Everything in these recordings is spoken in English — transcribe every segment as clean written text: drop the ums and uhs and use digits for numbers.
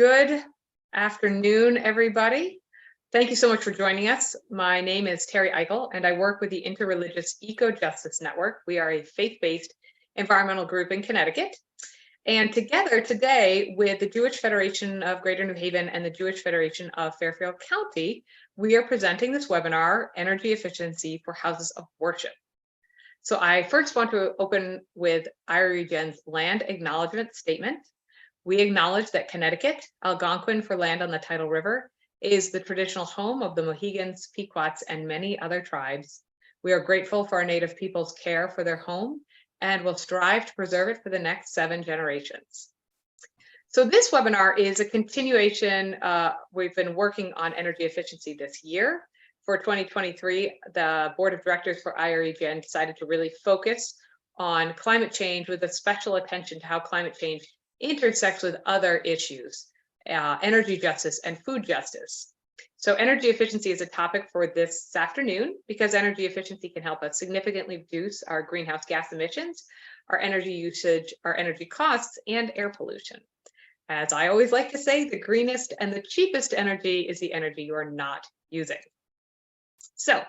Good afternoon, everybody. Thank you so much for joining us. My name is Terry Eichel, and I work with the Interreligious Eco-Justice Network. We are a faith-based environmental group in Connecticut. And together today with the Jewish Federation of Greater New Haven and the Jewish Federation of Fairfield County, we are presenting this webinar, Energy Efficiency for Houses of Worship. So I first want to open with IRE Gen's land acknowledgement statement. We acknowledge that Connecticut, Algonquin for land on the Tidal River, is the traditional home of the Mohegans, Pequots, and many other tribes. We are grateful for our Native people's care for their home and will strive to preserve it for the next 7 generations. So this webinar is a continuation. We've been working on energy efficiency this year. For 2023, the Board of Directors for IRE Gen decided to really focus on climate change with a special attention to how climate change intersects with other issues, energy justice and food justice. So energy efficiency is a topic for this afternoon because energy efficiency can help us significantly reduce our greenhouse gas emissions, our energy usage, our energy costs, and air pollution. As I always like to say, the greenest and the cheapest energy is the energy you are not using. So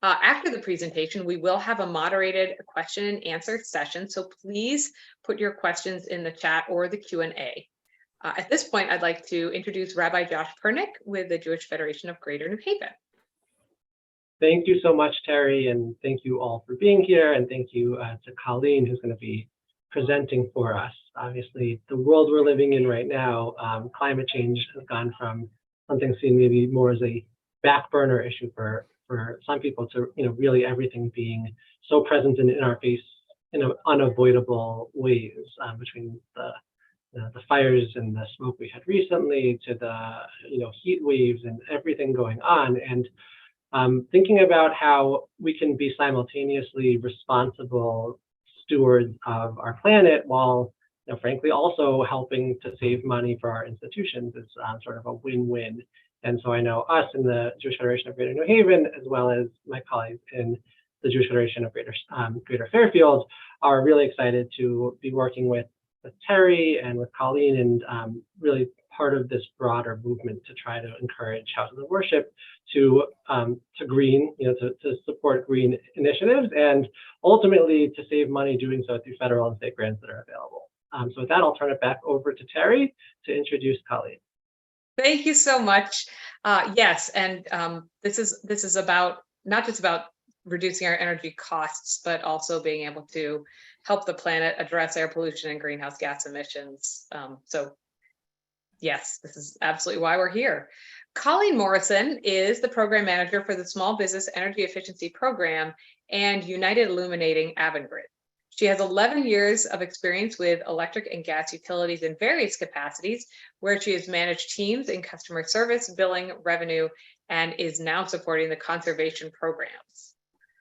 after the presentation, we will have a moderated question and answer session. So please put your questions in the chat or the Q&A. At this point, I'd like to introduce Rabbi Josh Pernick with the Jewish Federation of Greater New Haven. Thank you so much, Terry, and thank you all for being here. And thank you to Colleen, who's going to be presenting for us. Obviously, the world we're living in right now, climate change has gone from something seen maybe more as a back burner issue for some people to really everything being so present in our face in unavoidable ways, between the fires and the smoke we had recently to the heat waves and everything going on, and thinking about how we can be simultaneously responsible stewards of our planet while frankly also helping to save money for our institutions is sort of a win-win. And so I know us in the Jewish Federation of Greater New Haven, as well as my colleagues in the Jewish Federation of Greater Fairfield, are really excited to be working with Terry and with Colleen, and really part of this broader movement to try to encourage houses of worship to green, to support green initiatives, and ultimately to save money doing so through federal and state grants that are available. So with that, I'll turn it back over to Terry to introduce Colleen. Thank you so much. Yes, and this is about not just about reducing our energy costs, but also being able to help the planet address air pollution and greenhouse gas emissions. So yes, this is absolutely why we're here. Colleen Morrison is the program manager for the Small Business Energy Efficiency Program and United Illuminating Avangrid. She has 11 years of experience with electric and gas utilities in various capacities, where she has managed teams in customer service, billing, revenue, and is now supporting the conservation programs.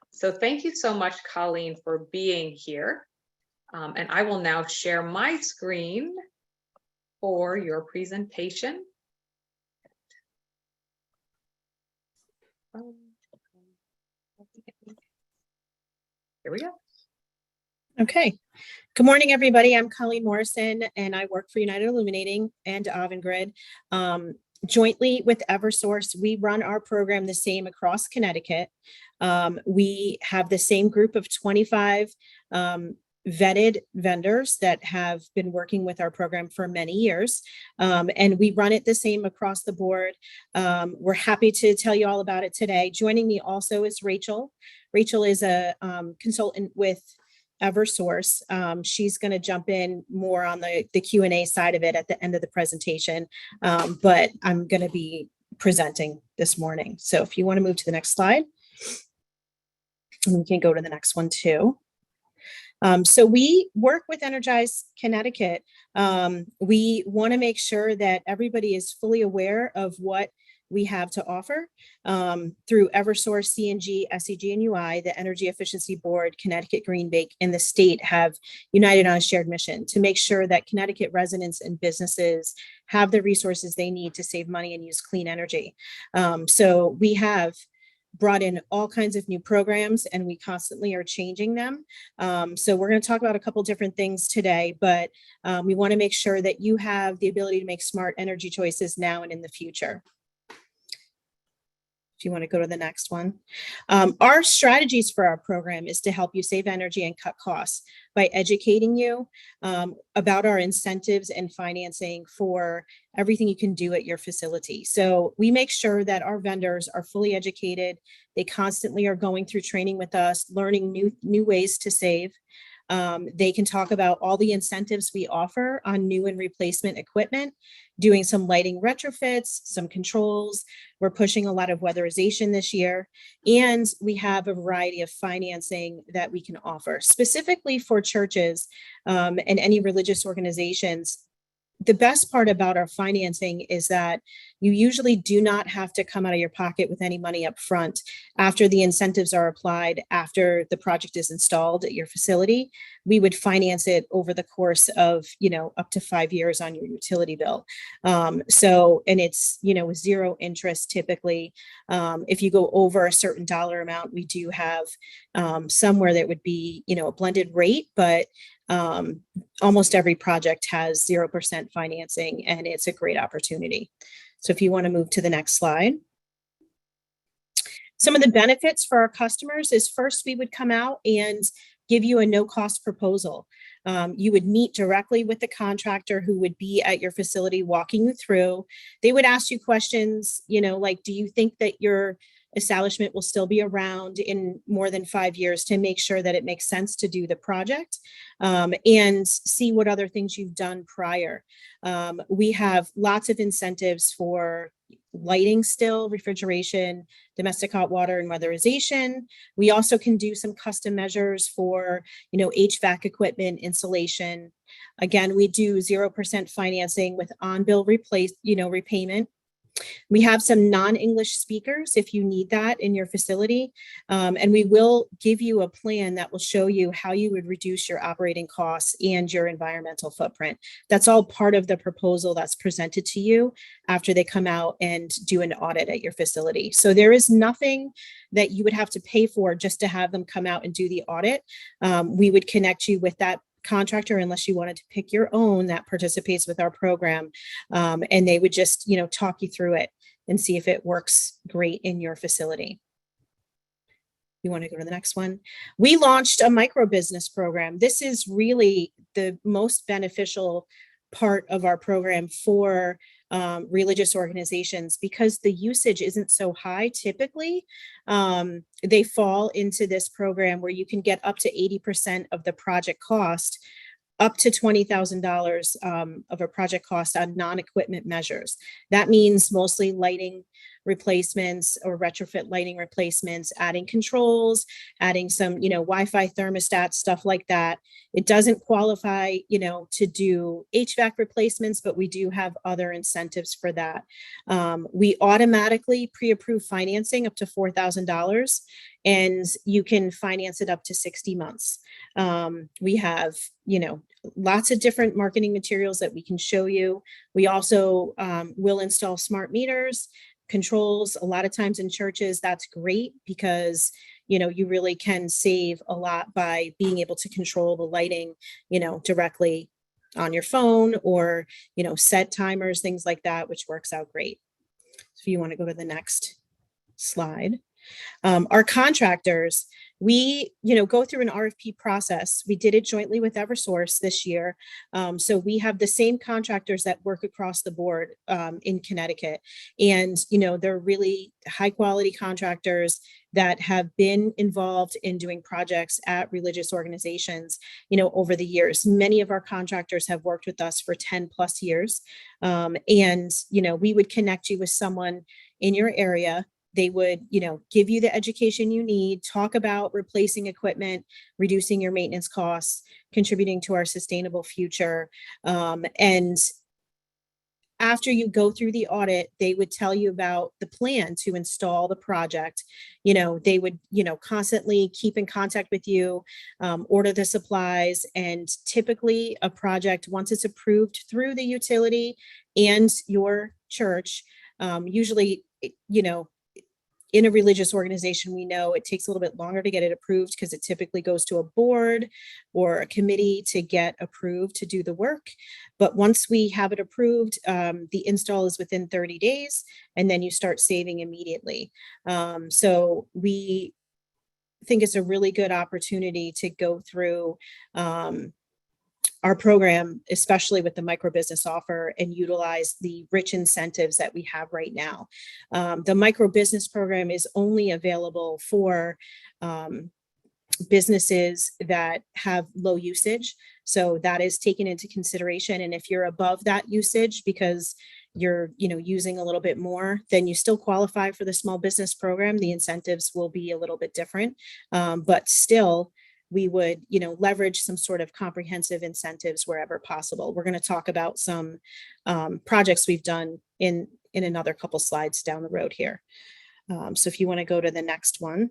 So thank you so much, Colleen, for being here. And I will now share my screen for your presentation. Here we go. Okay. Good morning, everybody. I'm Colleen Morrison, and I work for United Illuminating and Avangrid. Jointly with Eversource, we run our program the same across Connecticut. We have the same group of 25 vetted vendors that have been working with our program for many years, and we run it the same across the board. We're happy to tell you all about it today. Joining me also is Rachel. Rachel is a consultant with Eversource. She's going to jump in more on the Q&A side of it at the end of the presentation, but I'm going to be presenting this morning. So if you want to move to the next slide, and we can go to the next one too. So we work with Energize Connecticut. We want to make sure that everybody is fully aware of what we have to offer through Eversource, CNG, SEG, and UI. The Energy Efficiency Board, Connecticut Green Bank, and the state have united on a shared mission to make sure that Connecticut residents and businesses have the resources they need to save money and use clean energy. So we have brought in all kinds of new programs, and we constantly are changing them. So we're going to talk about a couple different things today, but we want to make sure that you have the ability to make smart energy choices now and in the future. If you want to go to the next one. Our strategies for our program is to help you save energy and cut costs by educating you about our incentives and financing for everything you can do at your facility. So we make sure that our vendors are fully educated. They constantly are going through training with us, learning new ways to save. They can talk about all the incentives we offer on new and replacement equipment, doing some lighting retrofits, some controls. We're pushing a lot of weatherization this year, and we have a variety of financing that we can offer specifically for churches and any religious organizations. The best part about our financing is that you usually do not have to come out of your pocket with any money up front after the incentives are applied, after the project is installed at your facility. We would finance it over the course of, up to 5 years on your utility bill. And it's, zero interest typically. If you go over a certain dollar amount, we do have somewhere that would be, a blended rate, but almost every project has 0% financing, and it's a great opportunity. So if you want to move to the next slide. Some of the benefits for our customers is, first, we would come out and give you a no-cost proposal. You would meet directly with the contractor who would be at your facility walking you through. They would ask you questions, like, do you think that your establishment will still be around in more than 5 years, to make sure that it makes sense to do the project, and see what other things you've done prior. We have lots of incentives for lighting still, refrigeration, domestic hot water, and weatherization. We also can do some custom measures for, HVAC equipment, insulation. Again, we do 0% financing with on-bill repayment. We have some non-English speakers if you need that in your facility. And we will give you a plan that will show you how you would reduce your operating costs and your environmental footprint. That's all part of the proposal that's presented to you after they come out and do an audit at your facility. So there is nothing that you would have to pay for just to have them come out and do the audit. We would connect you with that contractor, unless you wanted to pick your own that participates with our program, and they would just talk you through it and see if it works great in your facility. You want to go to the next one? We launched a micro business program. This is really the most beneficial part of our program for religious organizations, because the usage isn't so high. Typically, they fall into this program where you can get up to 80% of the project cost, up to $20,000 of a project cost on non-equipment measures. That means mostly lighting replacements or retrofit lighting replacements, adding controls, adding some, Wi-Fi thermostats, stuff like that. It doesn't qualify, to do HVAC replacements, but we do have other incentives for that. We automatically pre-approve financing up to $4,000, and you can finance it up to 60 months. We have, lots of different marketing materials that we can show you. We also will install smart meters, controls. A lot of times in churches, that's great because, you really can save a lot by being able to control the lighting, directly on your phone, or, set timers, things like that, which works out great. So if you want to go to the next slide. Our contractors, we, go through an RFP process. We did it jointly with Eversource this year. So we have the same contractors that work across the board in Connecticut. And, they're really high quality contractors that have been involved in doing projects at religious organizations, over the years. Many of our contractors have worked with us for 10 plus years. And, we would connect you with someone in your area. They would, give you the education you need, talk about replacing equipment, reducing your maintenance costs, contributing to our sustainable future. And after you go through the audit, they would tell you about the plan to install the project. They would, constantly keep in contact with you, order the supplies, and typically a project, once it's approved through the utility and your church, usually, in a religious organization, we know it takes a little bit longer to get it approved because it typically goes to a board or a committee to get approved to do the work. But once we have it approved, the install is within 30 days, and then you start saving immediately. So we think it's a really good opportunity to go through our program, especially with the micro business offer, and utilize the rich incentives that we have right now. The micro business program is only available for businesses that have low usage. So that is taken into consideration. And if you're above that usage because you're using a little bit more, then you still qualify for the small business program. The incentives will be a little bit different, but still we would, leverage some sort of comprehensive incentives wherever possible. We're going to talk about some projects we've done in another couple slides down the road here. So if you want to go to the next one,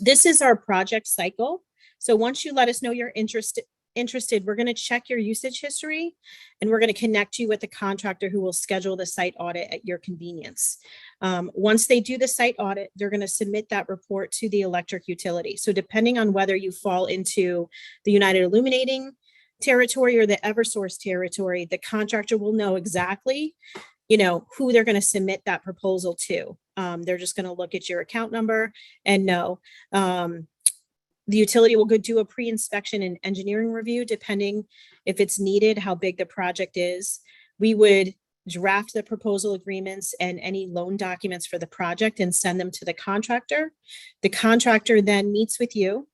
this is our project cycle. So once you let us know you're interested, we're going to check your usage history, and we're going to connect you with a contractor who will schedule the site audit at your convenience. Once they do the site audit, they're going to submit that report to the electric utility. So depending on whether you fall into the United Illuminating territory or the Eversource territory, the contractor will know exactly who they're going to submit that proposal to. They're just going to look at your account number and know. The utility will go do a pre-inspection and engineering review, depending if it's needed, how big the project is. We would draft the proposal agreements and any loan documents for the project and send them to the contractor. The contractor then meets with you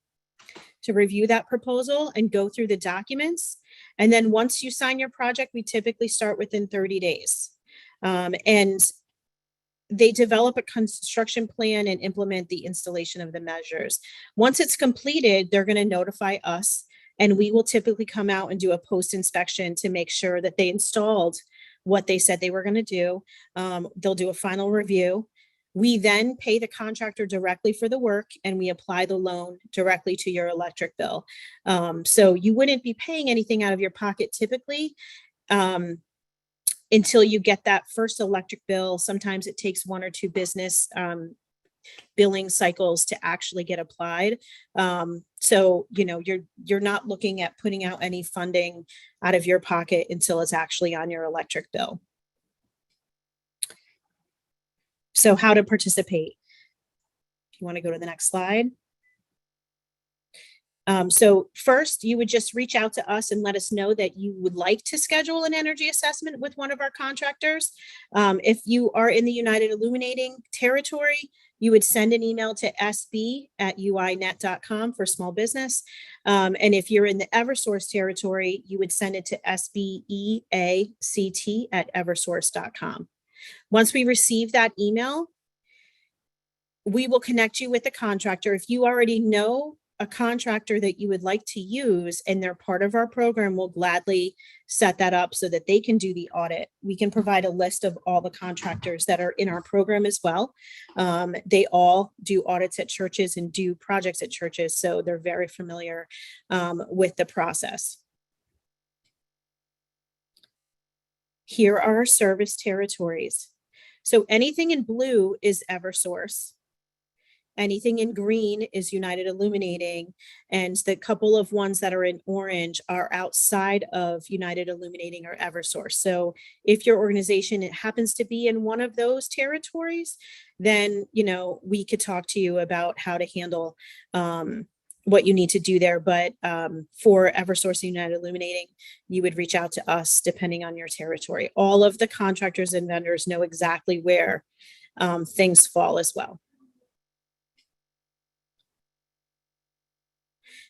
to review that proposal and go through the documents. And then once you sign your project, we typically start within 30 days. And they develop a construction plan and implement the installation of the measures. Once it's completed, they're going to notify us, and we will typically come out and do a post inspection to make sure that they installed what they said they were going to do. They'll do a final review. We then pay the contractor directly for the work, and we apply the loan directly to your electric bill. So you wouldn't be paying anything out of your pocket typically. Until you get that first electric bill. Sometimes it takes 1 or 2 business billing cycles to actually get applied. So, you're not looking at putting out any funding out of your pocket until it's actually on your electric bill. So how to participate? If you want to go to the next slide. So first, you would just reach out to us and let us know that you would like to schedule an energy assessment with one of our contractors. If you are in the United Illuminating territory, you would send an email to sb@uinet.com for small business. And if you're in the Eversource territory, you would send it to sbeact@eversource.com. Once we receive that email, we will connect you with the contractor. If you already know a contractor that you would like to use and they're part of our program, we'll gladly set that up so that they can do the audit. We can provide a list of all the contractors that are in our program as well. They all do audits at churches and do projects at churches, so they're very familiar with the process. Here are our service territories. So anything in blue is Eversource. Anything in green is United Illuminating, and the couple of ones that are in orange are outside of United Illuminating or Eversource. So if your organization happens to be in one of those territories, then we could talk to you about how to handle what you need to do there. But for Eversource and United Illuminating, you would reach out to us depending on your territory. All of the contractors and vendors know exactly where things fall as well.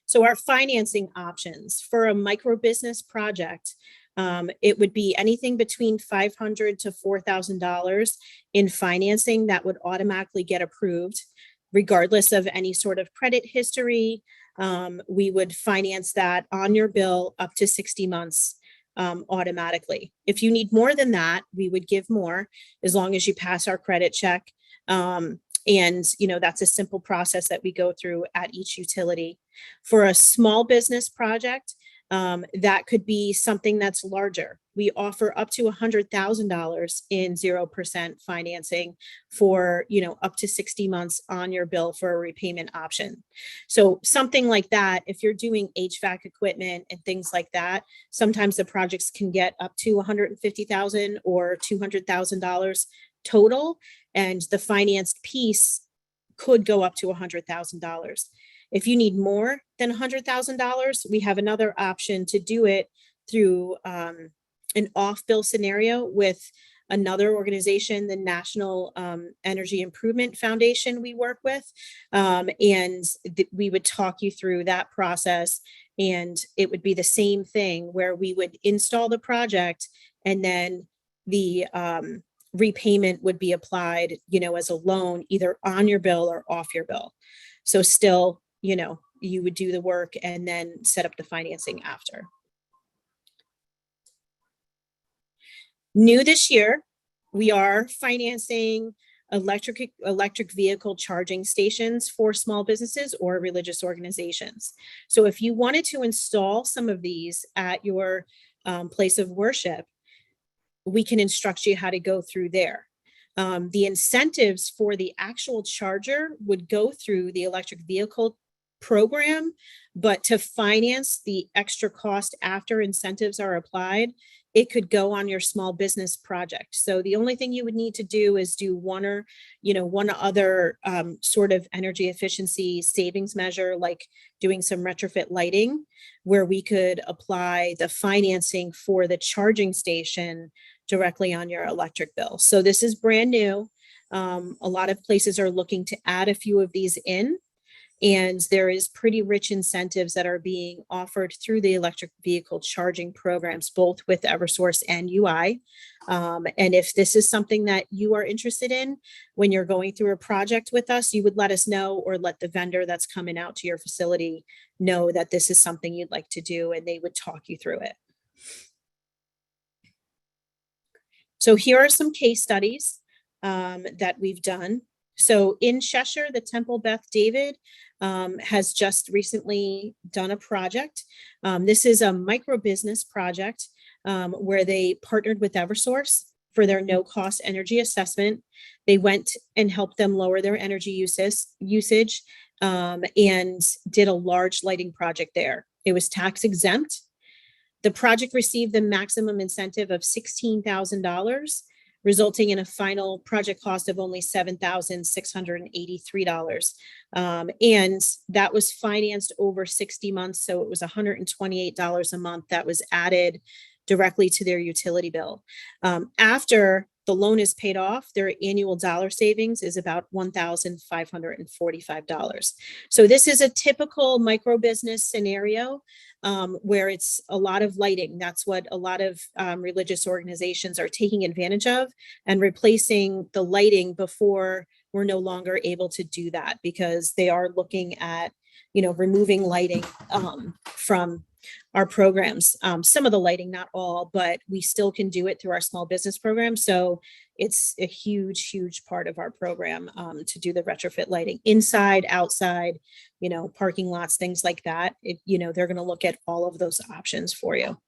So our financing options for a micro business project, it would be anything between $500 to $4,000 in financing that would automatically get approved, regardless of any sort of credit history. We would finance that on your bill up to 60 months automatically. If you need more than that, we would give more as long as you pass our credit check. And, that's a simple process that we go through at each utility. For a small business project, That could be something that's larger. We offer up to $100,000 in 0% financing for, up to 60 months on your bill for a repayment option. So something like that, if you're doing HVAC equipment and things like that, sometimes the projects can get up to $150,000 or $200,000 total, and the financed piece could go up to $100,000. If you need more than $100,000, we have another option to do it through an off-bill scenario with another organization, the National Energy Improvement Foundation we work with. We would talk you through that process, and it would be the same thing where we would install the project and then the repayment would be applied, as a loan, either on your bill or off your bill. So still, you would do the work and then set up the financing after. New this year, we are financing electric vehicle charging stations for small businesses or religious organizations. So if you wanted to install some of these at your place of worship, we can instruct you how to go through there. The incentives for the actual charger would go through the electric vehicle program, but to finance the extra cost after incentives are applied, it could go on your small business project. So the only thing you would need to do is do one other sort of energy efficiency savings measure, like doing some retrofit lighting, where we could apply the financing for the charging station directly on your electric bill. So this is brand new. A lot of places are looking to add a few of these in. And there is pretty rich incentives that are being offered through the electric vehicle charging programs, both with Eversource and UI. And if this is something that you are interested in when you're going through a project with us, you would let us know, or let the vendor that's coming out to your facility know that this is something you'd like to do, and they would talk you through it. So here are some case studies that we've done. So in Cheshire, the Temple Beth David has just recently done a project. This is a micro business project where they partnered with Eversource for their no-cost energy assessment. They went and helped them lower their energy usage and did a large lighting project there. It was tax exempt. The project received the maximum incentive of $16,000, resulting in a final project cost of only $7,683. And that was financed over 60 months. So it was $128 a month that was added directly to their utility bill. After the loan is paid off, their annual dollar savings is about $1,545. So this is a typical micro business scenario where it's a lot of lighting. That's what a lot of religious organizations are taking advantage of, and replacing the lighting before we're no longer able to do that, because they are looking at, removing lighting from our programs. Some of the lighting, not all, but we still can do it through our small business program. So it's a huge, huge part of our program to do the retrofit lighting inside, outside, parking lots, things like that. They're going to look at all of those options for you.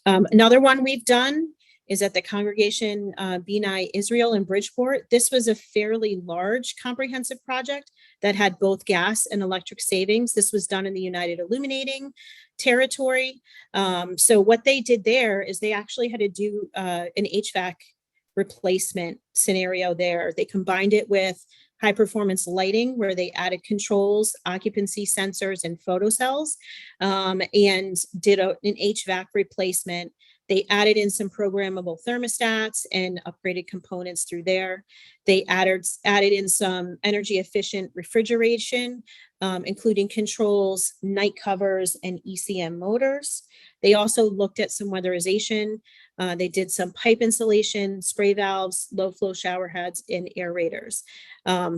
Another one we've done is at the Congregation B'nai Israel in Bridgeport. This was a fairly large comprehensive project that had both gas and electric savings. This was done in the United Illuminating territory. So what they did there is they actually had to do an HVAC replacement scenario there. They combined it with high performance lighting, where they added controls, occupancy sensors, and photocells, and did an HVAC replacement. They added in some programmable thermostats and upgraded components through there. They added in some energy efficient refrigeration, including controls, night covers, and ECM motors. They also looked at some weatherization. They did some pipe insulation, spray valves, low flow shower heads, and aerators.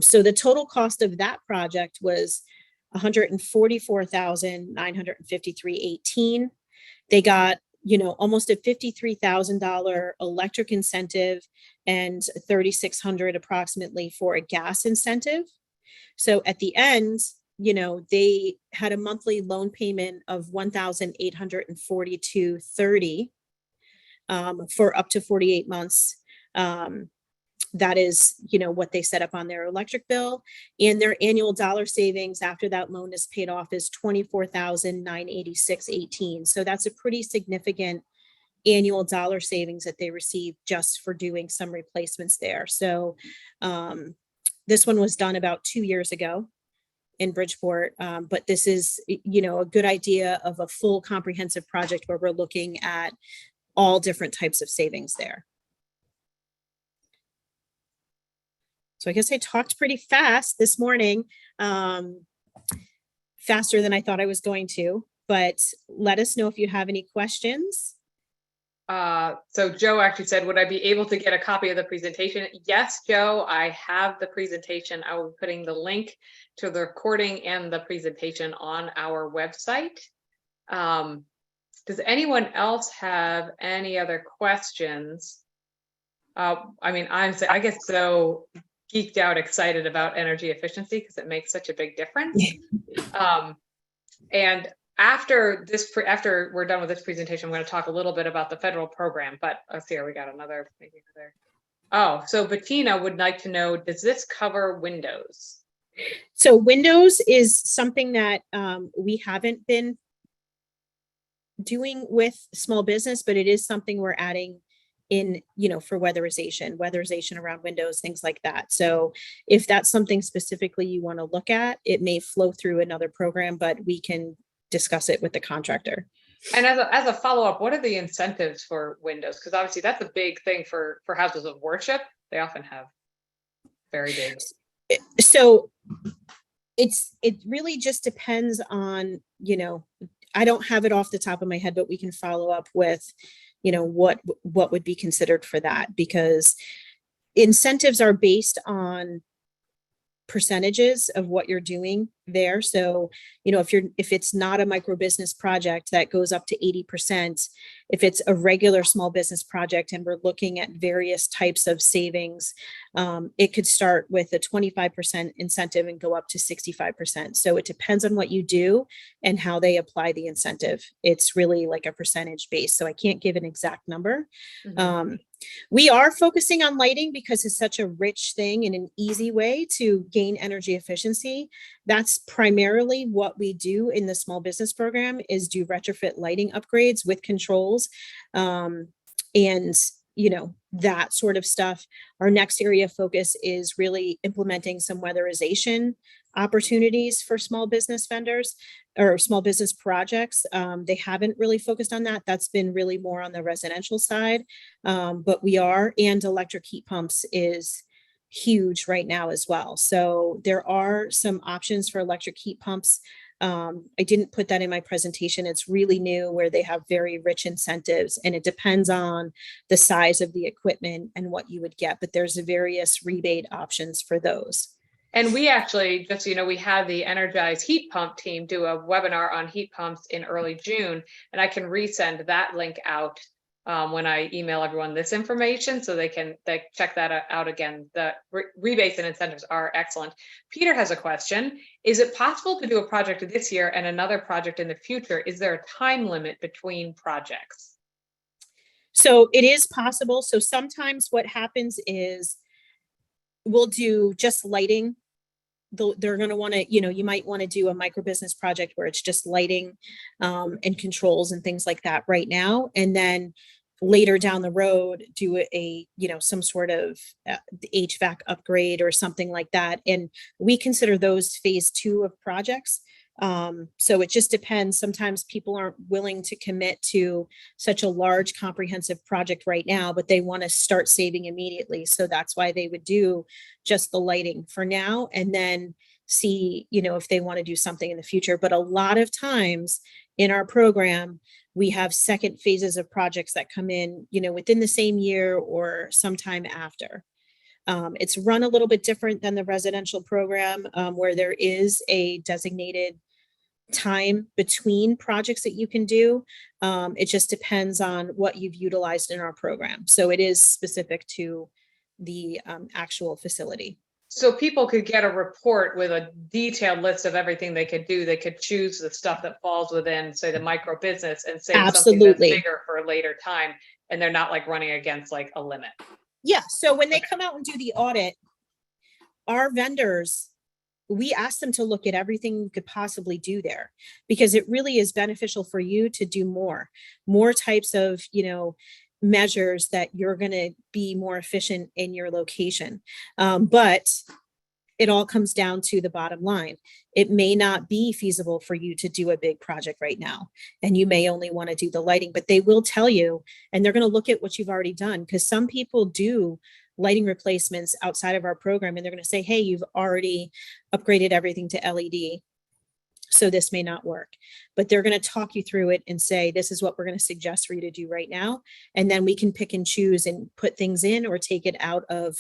So the total cost of that project was $144,953.18. They got almost a $53,000 electric incentive and $3,600 approximately for a gas incentive. So at the end, they had a monthly loan payment of $1,842.30 for up to 48 months. That is, what they set up on their electric bill, and their annual dollar savings after that loan is paid off is $24,986.18. So that's a pretty significant annual dollar savings that they receive just for doing some replacements there. So this one was done about 2 years ago in Bridgeport, but this is, a good idea of a full comprehensive project where we're looking at all different types of savings there. So I guess I talked pretty fast this morning, faster than I thought I was going to, but let us know if you have any questions. So Joe actually said, would I be able to get a copy of the presentation? Yes, Joe, I have the presentation. I will be putting the link to the recording and the presentation on our website. Does anyone else have any other questions? I get so geeked out, excited about energy efficiency because it makes such a big difference. And after we're done with this presentation, I'm going to talk a little bit about the federal program, but let's see here, we got another. Oh, so Bettina would like to know, does this cover Windows? So Windows is something that we haven't been doing with small business, but it is something we're adding in, for weatherization around Windows, things like that. So if that's something specifically you want to look at, it may flow through another program, but we can discuss it with the contractor. And as a follow-up, what are the incentives for Windows? Because obviously that's a big thing for houses of worship. They often have very big. So it really just depends on, I don't have it off the top of my head, but we can follow up with, what would be considered for that, because incentives are based on percentages of what you're doing there. So, if it's not a micro business project, that goes up to 80%. If it's a regular small business project and we're looking at various types of savings, it could start with a 25% incentive and go up to 65%. So it depends on what you do and how they apply the incentive. It's really like a percentage base. So I can't give an exact number. Mm-hmm. We are focusing on lighting because it's such a rich thing and an easy way to gain energy efficiency. That's primarily what we do in the small business program, is do retrofit lighting upgrades with controls. And that sort of stuff. Our next area of focus is really implementing some weatherization opportunities for small business vendors or small business projects. They haven't really focused on that. That's been really more on the residential side, but we are, and electric heat pumps is huge right now as well. So there are some options for electric heat pumps. I didn't put that in my presentation. It's really new, where they have very rich incentives, and it depends on the size of the equipment and what you would get, but there's various rebate options for those. And we actually, just so you know, we had the Energize heat pump team do a webinar on heat pumps in early June, and I can resend that link out when I email everyone this information, so they check that out again. The rebates and incentives are excellent. Peter has a question. Is it possible to do a project this year and another project in the future? Is there a time limit between projects? So it is possible. So sometimes what happens is we'll do just lighting. They're going to want to, you might want to do a micro business project where it's just lighting and controls and things like that right now. And then later down the road, do a some sort of HVAC upgrade or something like that. And we consider those phase 2 of projects. So it just depends. Sometimes people aren't willing to commit to such a large comprehensive project right now, but they want to start saving immediately. So that's why they would do just the lighting for now, and then see, if they want to do something in the future. But a lot of times in our program, we have second phases of projects that come in, within the same year or sometime after. It's run a little bit different than the residential program, where there is a designated time between projects that you can do. It just depends on what you've utilized in our program. So it is specific to the actual facility. So people could get a report with a detailed list of everything they could do. They could choose the stuff that falls within, say, the micro business and save something that's Absolutely. bigger for a later time. And they're not like running against like a limit. Yeah, so when they come out and do the audit, our vendors, we ask them to look at everything you could possibly do there, because it really is beneficial for you to do more types of, measures that you're going to be more efficient in your location. But it all comes down to the bottom line. It may not be feasible for you to do a big project right now, and you may only want to do the lighting, but they will tell you, and they're going to look at what you've already done, because some people do lighting replacements outside of our program, and they're going to say, hey, you've already upgraded everything to LED, so this may not work. But they're going to talk you through it and say, this is what we're going to suggest for you to do right now. And then we can pick and choose and put things in or take it out of,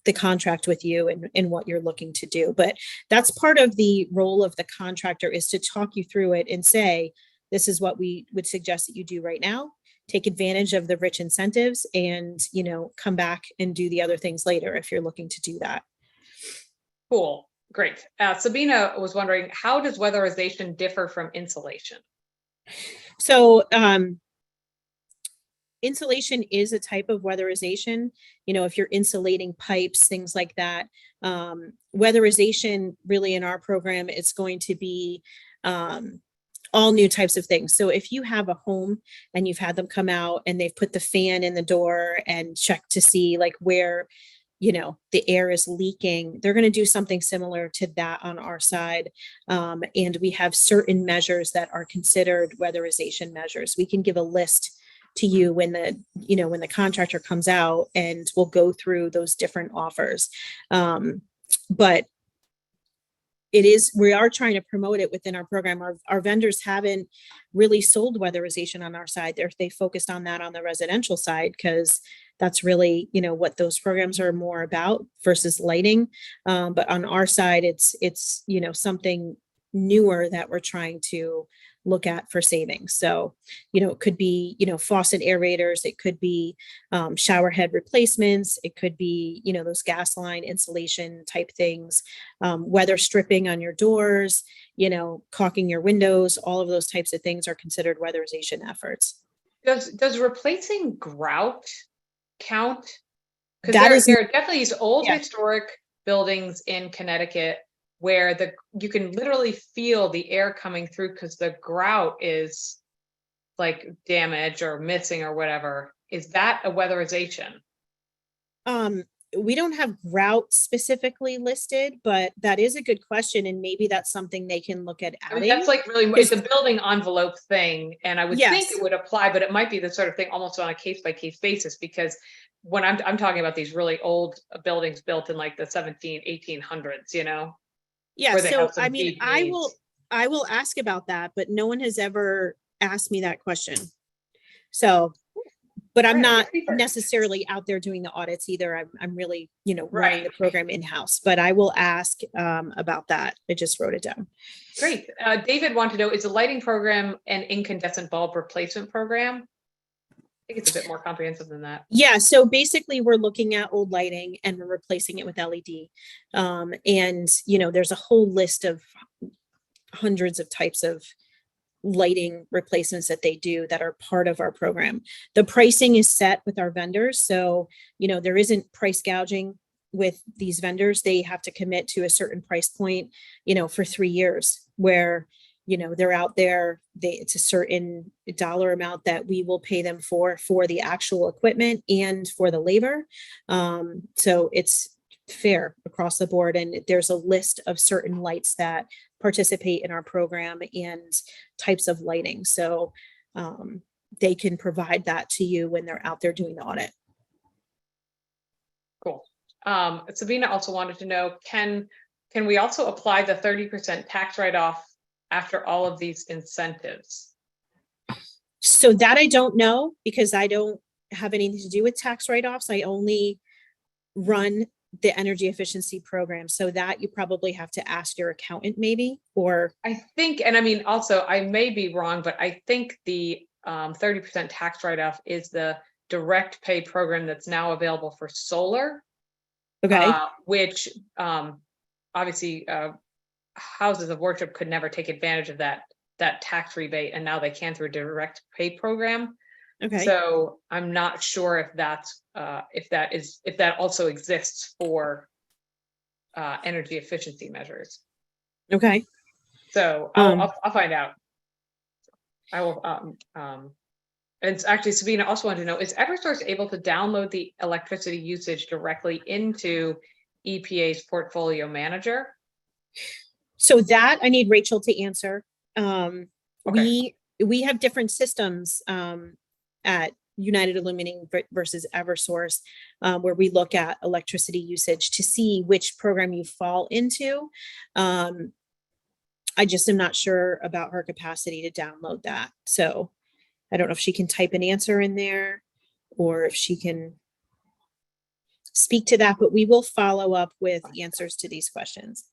the contract with you and what you're looking to do. But that's part of the role of the contractor, is to talk you through it and say, this is what we would suggest that you do right now. Take advantage of the rich incentives and, come back and do the other things later if you're looking to do that. Cool. Great. Sabina was wondering, how does weatherization differ from insulation? So, insulation is a type of weatherization. If you're insulating pipes, things like that. Weatherization, really, in our program, it's going to be all new types of things. So if you have a home and you've had them come out and they've put the fan in the door and check to see like where, the air is leaking, they're going to do something similar to that on our side. And we have certain measures that are considered weatherization measures. We can give a list to you when the contractor comes out, and we'll go through those different offers. But we are trying to promote it within our program. Our vendors haven't really sold weatherization on our side. They focused on that on the residential side, because that's really, what those programs are more about versus lighting. But on our side, it's something newer that we're trying to look at for savings. So, it could be, faucet aerators, it could be shower head replacements, it could be, those gas line insulation type things, weather stripping on your doors, caulking your windows, all of those types of things are considered weatherization efforts. Does replacing grout count? Because there are definitely these old historic buildings in Connecticut where you can literally feel the air coming through because the grout is like damaged or missing or whatever. Is that a weatherization? We don't have grout specifically listed, but that is a good question, and maybe that's something they can look at adding. I mean, that's like really, it's a building envelope thing, and I would think it would apply, but it might be the sort of thing almost on a case-by-case basis, because when I'm talking about these really old buildings built in like the 1800s, Yeah, so I mean, I will ask about that, but no one has ever asked me that question. So, but I'm not necessarily out there doing the audits either. I'm really, running the program in-house, but I will ask about that. I just wrote it down. Great. David wanted to know, is the lighting program an incandescent bulb replacement program? I think it's a bit more comprehensive than that. Yeah, so basically we're looking at old lighting and we're replacing it with LED. And, there's a whole list of hundreds of types of lighting replacements that they do that are part of our program. The pricing is set with our vendors. So, there isn't price gouging with these vendors. They have to commit to a certain price point, for 3 years, where they're out there, it's a certain dollar amount that we will pay them for the actual equipment and for the labor. So it's fair across the board. And there's a list of certain lights that participate in our program and types of lighting. So they can provide that to you when they're out there doing the audit. Cool. Sabina also wanted to know, can we also apply the 30% tax write-off after all of these incentives? So that I don't know, because I don't have anything to do with tax write-offs. I only run the energy efficiency program. So that you probably have to ask your accountant maybe, or. I think, and I mean, also, I may be wrong, but I think the 30% tax write-off is the direct pay program that's now available for solar. Okay, which obviously houses of worship could never take advantage of that tax rebate, and now they can through a direct pay program. okay, So I'm not sure if that also exists for energy efficiency measures. okay. So Um, I'll find out. I will. And it's actually, Sabina also wanted to know, is Eversource able to download the electricity usage directly into EPA's portfolio manager? so that I need Rachel to answer. Um, Okay. we have different systems at United Illuminating versus Eversource, where we look at electricity usage to see which program you fall into. I just am not sure about her capacity to download that. So I don't know if she can type an answer in there or if she can speak to that, but we will follow up with answers to these questions.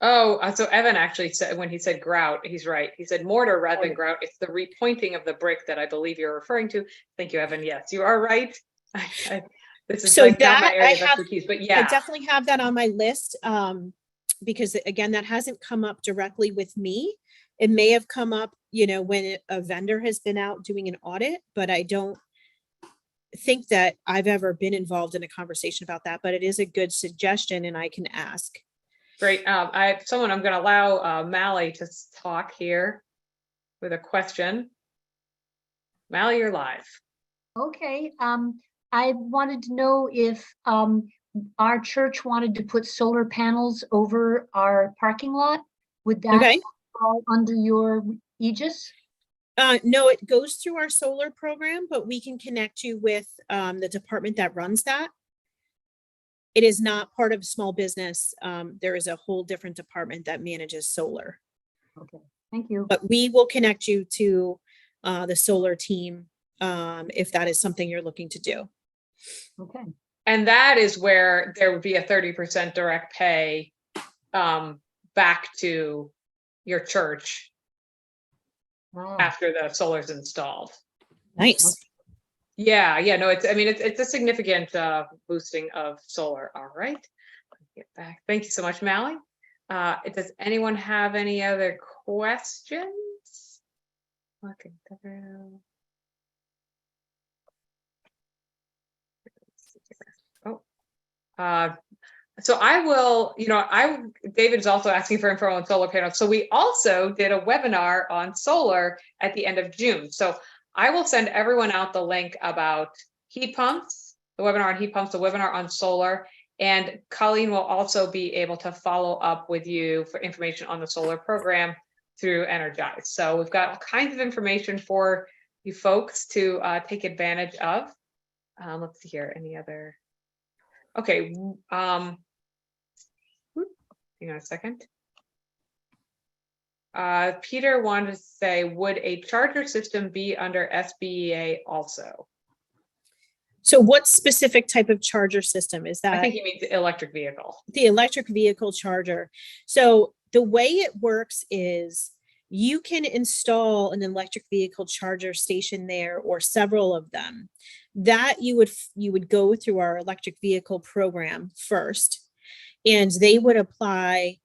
Oh, so Evan actually said, when he said grout, he's right. He said mortar rather than grout. It's the repointing of the brick that I believe you're referring to. Thank you, Evan. Yes, you are right. This is So like not my that area of expertise, but I yeah. definitely have that on my list, because again, that hasn't come up directly with me. It may have come up, when a vendor has been out doing an audit, but I don't think that I've ever been involved in a conversation about that, but it is a good suggestion and I can ask. Great. I'm going to allow Mally to talk here with a question. Mally, you're live. Okay, I wanted to know if our church wanted to put solar panels over our parking lot. Would that Okay. fall under your aegis? No, it goes through our solar program, but we can connect you with the department that runs that. It is not part of small business. There is a whole different department that manages solar, Okay, thank you. but we will connect you to the solar team if that is something you're looking to do. Okay, And that is where there would be a 30% direct pay back to your church wow, after the solar's installed. Nice. Yeah, no, it's a significant boosting of solar. All right. Let me get back. Thank you so much, Mally. Does anyone have any other questions? Looking through. Oh, so I will, David is also asking for info on solar panels. So we also did a webinar on solar at the end of June. So I will send everyone out the link about heat pumps, the webinar on heat pumps, the webinar on solar, and Colleen will also be able to follow up with you for information on the solar program through Energize. So we've got all kinds of information for you folks to take advantage of. Let's see here, any other. Okay, hang on a second. Peter wanted to say, would a charger system be under SBEA also? So what specific type of charger system is that? I think he means the electric vehicle. The electric vehicle charger. So the way it works is you can install an electric vehicle charger station there or several of them. That you would go through our electric vehicle program first, and they would apply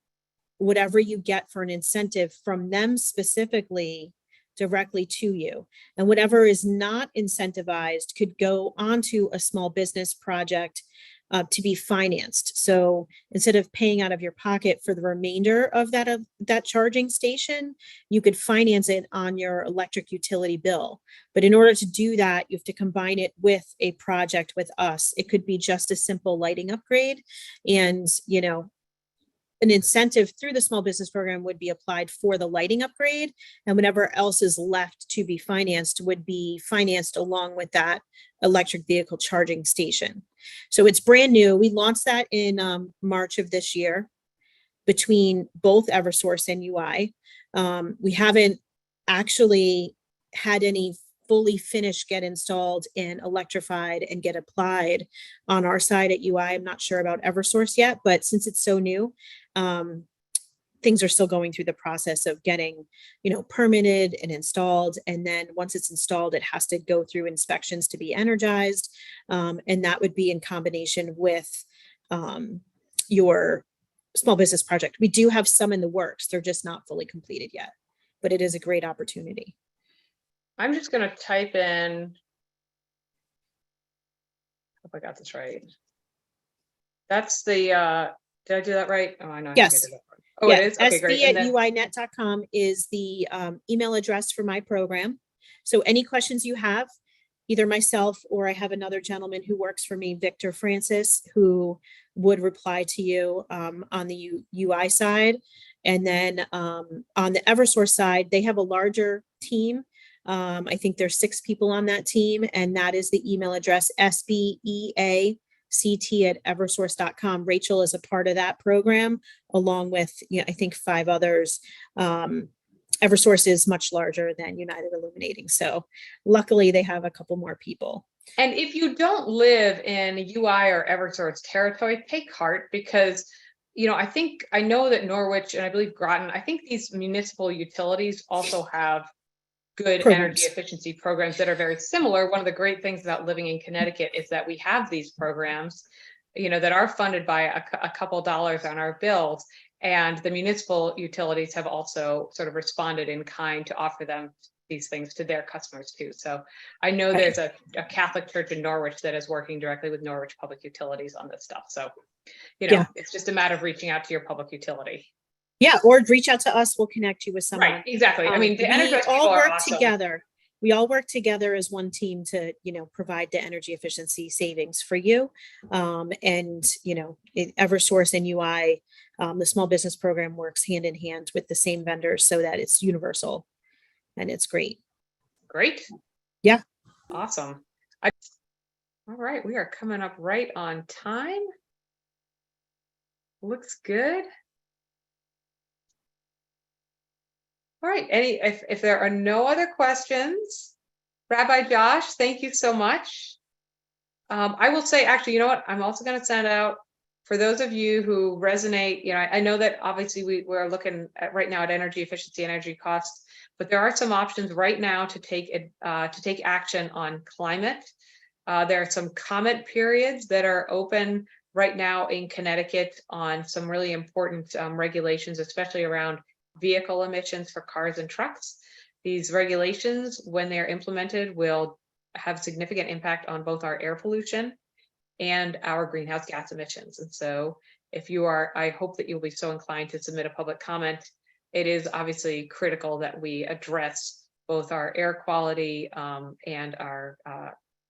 whatever you get for an incentive from them specifically directly to you. And whatever is not incentivized could go onto a small business project to be financed. So instead of paying out of your pocket for the remainder of that charging station, you could finance it on your electric utility bill. But in order to do that, you have to combine it with a project with us. It could be just a simple lighting upgrade, and an incentive through the small business program would be applied for the lighting upgrade, and whatever else is left to be financed would be financed along with that electric vehicle charging station. So it's brand new. We launched that in March of this year between both Eversource and UI. We haven't actually had any fully finished, get installed and electrified and get applied on our side at UI. I'm not sure about Eversource yet, but since it's so new, things are still going through the process of getting, permitted and installed. And then once it's installed, it has to go through inspections to be energized. And that would be in combination with your small business project. We do have some in the works. They're just not fully completed yet, but it is a great opportunity. I'm just gonna type in. Hope I got this right. That's the, did I do that right? Oh, I know. I think I Yes. did that right. Oh, it is? Okay, great. And then- sb@uinet.com is the email address for my program. So any questions you have, either myself or I have another gentleman who works for me, Victor Francis, who would reply to you on the UI side. And then on the Eversource side, they have a larger team. I think there's 6 people on that team, and that is the email address sbeact@eversource.com. Rachel is a part of that program, along with, I think 5 others. Eversource is much larger than United Illuminating. So luckily they have a couple more people. And if you don't live in UI or Eversource territory, take heart, because, I know that Norwich and I believe Groton, I think these municipal utilities also have good Programs. energy efficiency programs that are very similar. One of the great things about living in Connecticut is that we have these programs, that are funded by a couple dollars on our bills. And the municipal utilities have also sort of responded in kind to offer them these things to their customers too. So I know Right. there's a Catholic church in Norwich that is working directly with Norwich Public Utilities on this stuff. So, Yeah. it's just a matter of reaching out to your public utility. Yeah, or reach out to us. We'll connect you with someone. Right, exactly. I mean, the We energized people all are work awesome. together. We all work together as one team to, provide the energy efficiency savings for you. And, Eversource and UI, the small business program works hand in hand with the same vendors so that it's universal and it's great. Great. Yeah. Awesome. All right, we are coming up right on time. Looks good. All right, if there are no other questions, Rabbi Josh, thank you so much. I will say, actually, you know what? I'm also going to send out, for those of you who resonate, I know that obviously we're looking at right now at energy efficiency and energy costs, but there are some options right now to take action on climate. There are some comment periods that are open right now in Connecticut on some really important regulations, especially around vehicle emissions for cars and trucks. These regulations, when they're implemented, will have significant impact on both our air pollution and our greenhouse gas emissions. And so I hope that you'll be so inclined to submit a public comment. It is obviously critical that we address both our air quality and our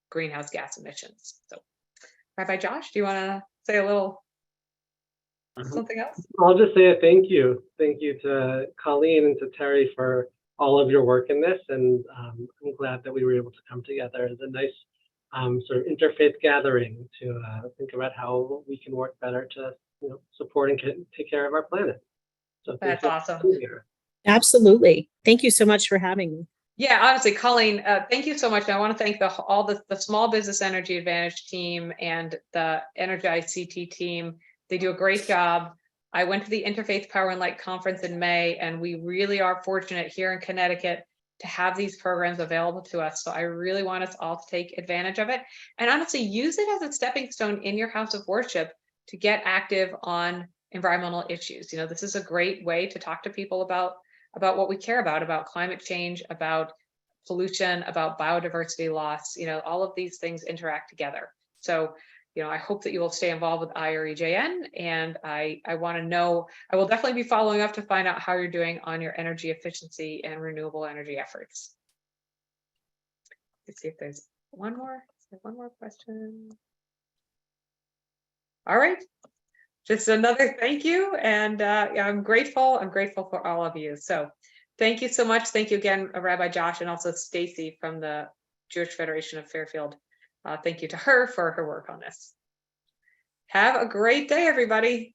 greenhouse gas emissions. So Rabbi Josh, do you want to say a little something else? I'll just say a thank you. Thank you to Colleen and to Terry for all of your work in this. And I'm glad that we were able to come together as a nice sort of interfaith gathering to think about how we can work better to support and take care of our planet. So That's awesome. Absolutely. Thank you so much for having me. Yeah, honestly, Colleen, thank you so much. And I want to thank all the Small Business Energy Advantage team and the Energize CT team. They do a great job. I went to the Interfaith Power and Light Conference in May, and we really are fortunate here in Connecticut to have these programs available to us. So I really want us all to take advantage of it. And honestly, use it as a stepping stone in your house of worship to get active on environmental issues. This is a great way to talk to people about what we care about climate change, about pollution, about biodiversity loss. All of these things interact together. So, I hope that you will stay involved with IREJN, and I want to know, I will definitely be following up to find out how you're doing on your energy efficiency and renewable energy efforts. Let's see if there's one more question. All right. Just another thank you. And I'm grateful for all of you. So thank you so much. Thank you again, Rabbi Josh, and also Stacy from the Jewish Federation of Fairfield. Thank you to her for her work on this. Have a great day, everybody.